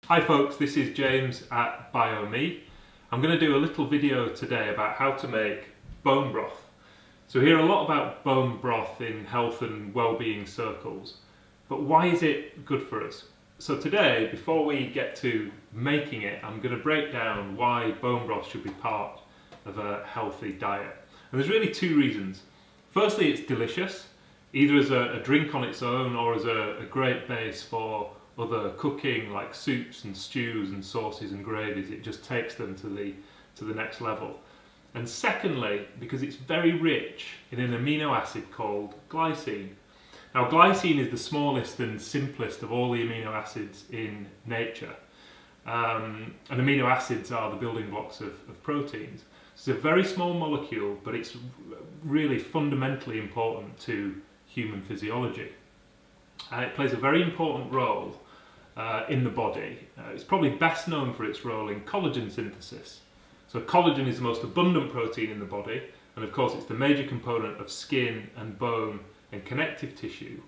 Hi folks, this is James at BioMe. I'm going to do a little video today about how to make bone broth. So we hear a lot about bone broth in health and well-being circles, but why is it good for us? So today, before we get to making it, I'm going to break down why bone broth should be part of a healthy diet. And there's really two reasons. Firstly, it's delicious, either as a drink on its own or as a great base for other cooking like soups and stews and sauces and gravies. It just takes them to the next level. And secondly, because it's very rich in an amino acid called glycine. Now, glycine is the smallest and simplest of all the amino acids in nature. And amino acids are the building blocks of proteins. It's a very small molecule, but it's really fundamentally important to human physiology. It plays a very important role in the body. It's probably best known for its role in collagen synthesis. So collagen is the most abundant protein in the body, and of course it's the major component of skin and bone and connective tissue.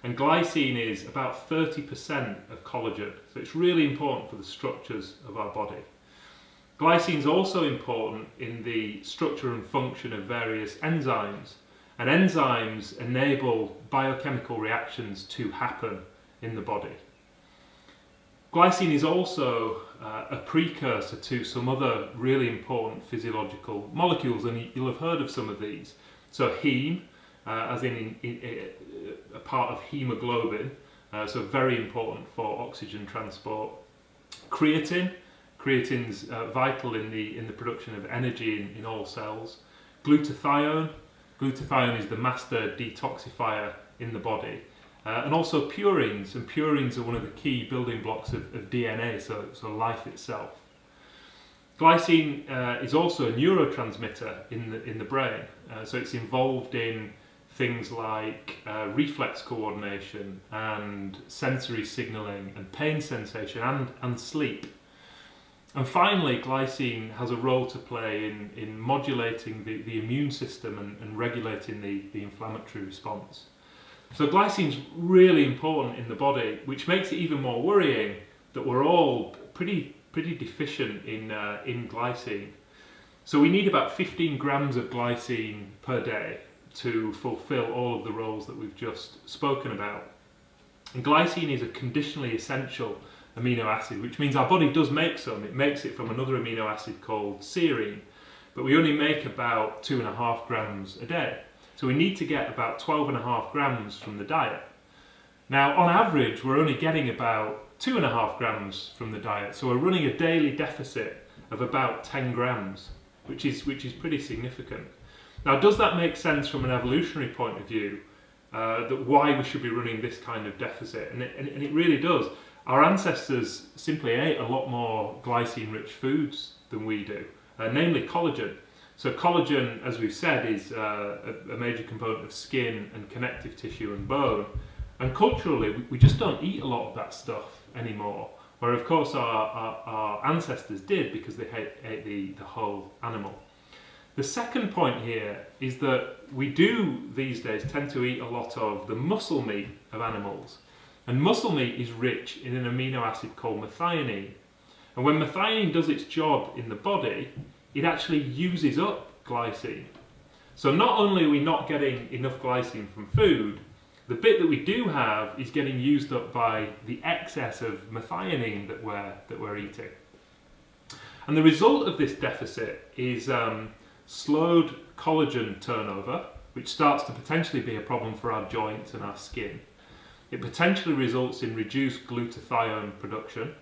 And glycine is about 30% of collagen, so it's really important for the structures of our body. Glycine is also important in the structure and function of various enzymes, and enzymes enable biochemical reactions to happen in the body. Glycine is also a precursor to some other really important physiological molecules, and you'll have heard of some of these. So heme, as in a part of hemoglobin, so very important for oxygen transport. Creatine's vital in the production of energy in all cells. Glutathione is the master detoxifier in the body. And also purines, and purines are one of the key building blocks of DNA, so life itself. Glycine is also a neurotransmitter in the brain, so it's involved in things like reflex coordination and sensory signaling and pain sensation and sleep. And finally, glycine has a role to play in modulating the immune system and regulating the inflammatory response. So glycine is really important in the body, which makes it even more worrying that we're all pretty deficient in glycine. So we need about 15 grams of glycine per day to fulfill all of the roles that we've just spoken about. And glycine is a conditionally essential amino acid, which means our body does make some. It makes it from another amino acid called serine, but we only make about 2.5 grams a day. So we need to get about 12.5 grams from the diet. Now, on average, we're only getting about 2.5 grams from the diet. So we're running a daily deficit of about 10 grams, which is pretty significant. Now, does that make sense from an evolutionary point of view, that why we should be running this kind of deficit? And it really does. Our ancestors simply ate a lot more glycine-rich foods than we do, namely collagen. So collagen, as we've said, is a major component of skin and connective tissue and bone. And culturally, we just don't eat a lot of that stuff anymore. Where of course our ancestors did, because they ate the whole animal. The second point here is that we do these days tend to eat a lot of the muscle meat of animals. And muscle meat is rich in an amino acid called methionine. And when methionine does its job in the body, it actually uses up glycine. So not only are we not getting enough glycine from food, the bit that we do have is getting used up by the excess of methionine that we're eating. And the result of this deficit is slowed collagen turnover, which starts to potentially be a problem for our joints and our skin. It potentially results in reduced glutathione production,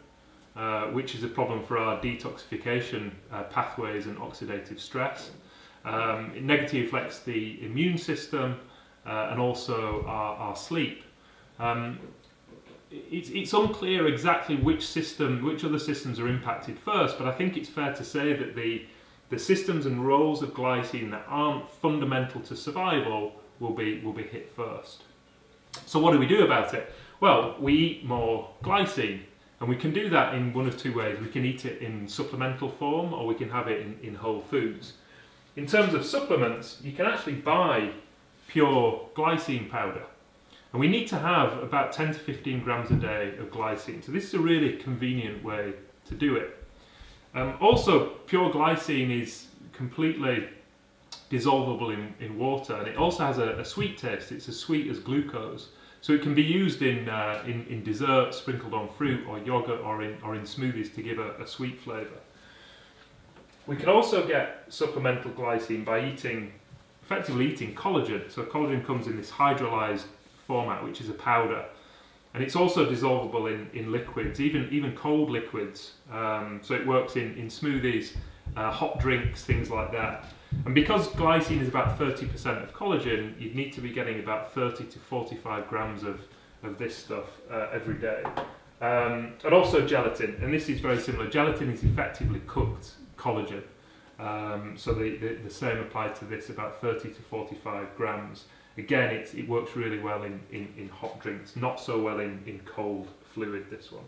which is a problem for our detoxification pathways and oxidative stress. It negatively affects the immune system and also our sleep. It's unclear exactly which other systems are impacted first, but I think it's fair to say that the systems and roles of glycine that aren't fundamental to survival will be hit first. So what do we do about it? Well, we eat more glycine. And we can do that in one of two ways. We can eat it in supplemental form, or we can have it in whole foods. In terms of supplements, you can actually buy pure glycine powder. And we need to have about 10 to 15 grams a day of glycine. So this is a really convenient way to do it. Also, pure glycine is completely dissolvable in water, and it also has a sweet taste. It's as sweet as glucose. So it can be used in desserts, sprinkled on fruit or yogurt, or in smoothies to give a sweet flavour. We can also get supplemental glycine by effectively eating collagen. So collagen comes in this hydrolyzed format, which is a powder, and it's also dissolvable in liquids, even cold liquids. So it works in smoothies, hot drinks, things like that. And because glycine is about 30% of collagen, you'd need to be getting about 30 to 45 grams of this stuff every day. And also gelatin, and this is very similar. Gelatin is effectively cooked collagen. So the same applies to this, about 30 to 45 grams. Again, it works really well in hot drinks, not so well in cold fluid, this one.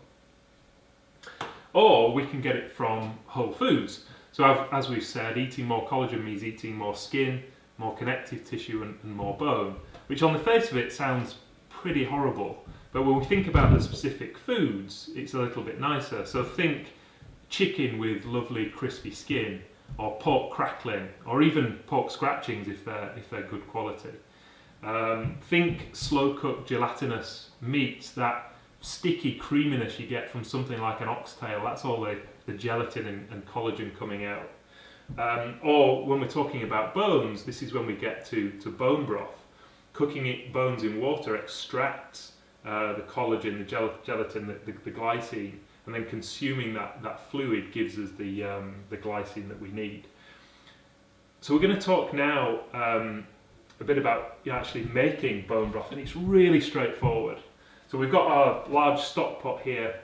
Or we can get it from whole foods. So as we've said, eating more collagen means eating more skin, more connective tissue and more bone, which on the face of it sounds pretty horrible. But when we think about the specific foods, it's a little bit nicer. So think chicken with lovely crispy skin, or pork crackling, or even pork scratchings if they're good quality. Think slow-cooked gelatinous meats, that sticky creaminess you get from something like an oxtail. That's all the gelatin and collagen coming out. Or when we're talking about bones, this is when we get to bone broth. Cooking bones in water extracts the collagen, the gelatin, the glycine, and then consuming that fluid gives us the glycine that we need. So we're going to talk now a bit about actually making bone broth, and it's really straightforward. So we've got our large stock pot here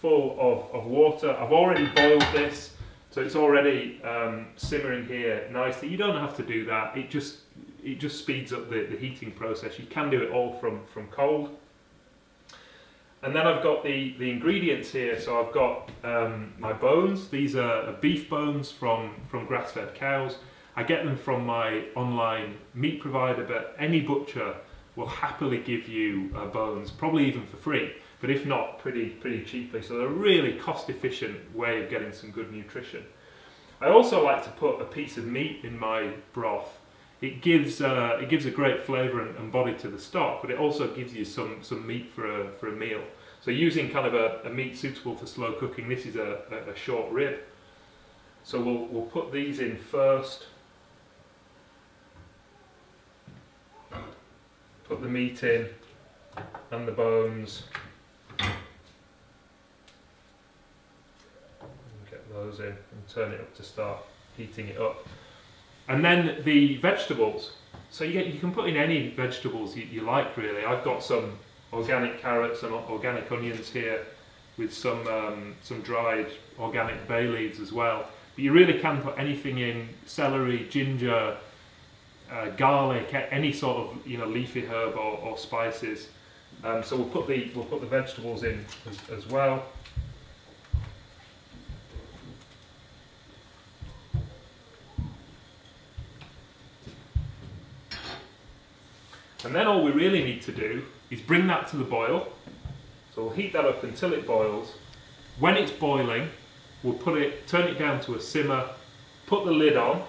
full of water. I've already boiled this, so it's already simmering here nicely. You don't have to do that. It just speeds up the heating process. You can do it all from cold. And then I've got the ingredients here. So I've got my bones. These are beef bones from grass-fed cows. I get them from my online meat provider, but any butcher will happily give you bones, probably even for free, but if not, pretty cheaply. So they're a really cost-efficient way of getting some good nutrition. I also like to put a piece of meat in my broth. It gives a great flavour and body to the stock, but it also gives you some meat for a meal. So using kind of a meat suitable for slow cooking, this is a short rib. So we'll put these in first. Put the meat in and the bones. Get those in and turn it up to start heating it up. And then the vegetables. So you can put in any vegetables you like, really. I've got some organic carrots and organic onions here, with some dried organic bay leaves as well. But you really can put anything in: celery, ginger, garlic, any sort of leafy herb or spices. So we'll put the vegetables in as well. And then all we really need to do is bring that to the boil. So we'll heat that up until it boils. When it's boiling, we'll turn it down to a simmer, put the lid on,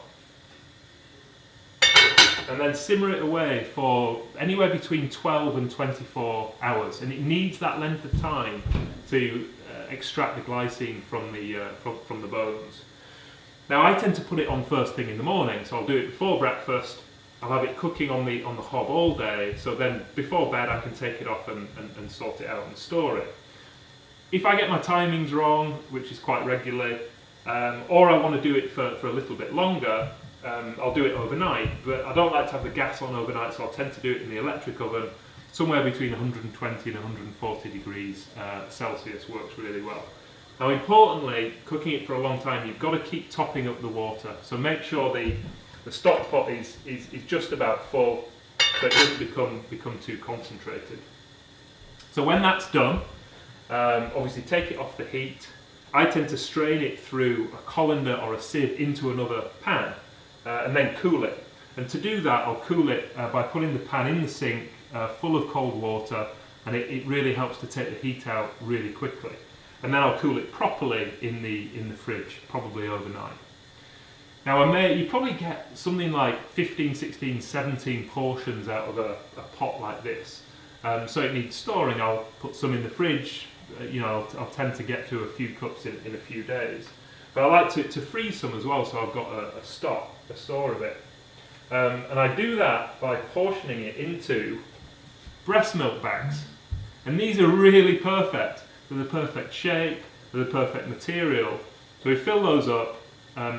and then simmer it away for anywhere between 12 and 24 hours. And it needs that length of time to extract the glycine from the bones. Now I tend to put it on first thing in the morning, so I'll do it before breakfast. I'll have it cooking on the hob all day, so then before bed I can take it off and sort it out and store it. If I get my timings wrong, which is quite regularly, or I want to do it for a little bit longer, I'll do it overnight. But I don't like to have the gas on overnight, so I'll tend to do it in the electric oven. Somewhere between 120 and 140 degrees Celsius works really well. Now importantly, cooking it for a long time, you've got to keep topping up the water. So make sure the stock pot is just about full, so it doesn't become too concentrated. So when that's done, obviously take it off the heat. I tend to strain it through a colander or a sieve into another pan, and then cool it. And to do that, I'll cool it by putting the pan in the sink full of cold water, and it really helps to take the heat out really quickly. And then I'll cool it properly in the fridge, probably overnight. Now you probably get something like 15, 16, 17 portions out of a pot like this. So it needs storing. I'll put some in the fridge. I'll tend to get through a few cups in a few days. But I like to freeze some as well, so I've got a store of it. And I do that by portioning it into breast milk bags. And these are really perfect. They're the perfect shape, they're the perfect material. So we fill those up,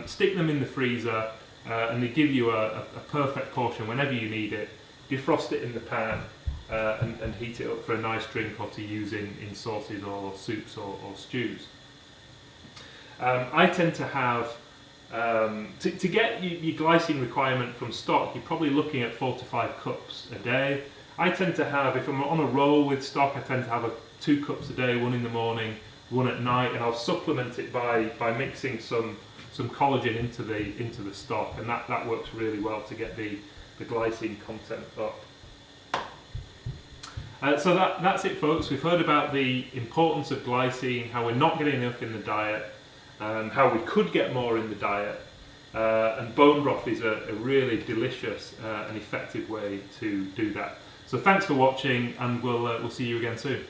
stick them in the freezer, and they give you a perfect portion whenever you need it. Defrost it in the pan and heat it up for a nice drink or to use in sauces or soups or stews. I tend to have, to get your glycine requirement from stock, you're probably looking at 4 to 5 cups a day. I tend to have, if I'm on a roll with stock, I tend to have 2 cups a day, 1 in the morning, 1 at night, and I'll supplement it by mixing some collagen into the stock, and that works really well to get the glycine content up. So that's it, folks. We've heard about the importance of glycine, how we're not getting enough in the diet, how we could get more in the diet, and bone broth is a really delicious and effective way to do that. So thanks for watching, and we'll see you again soon.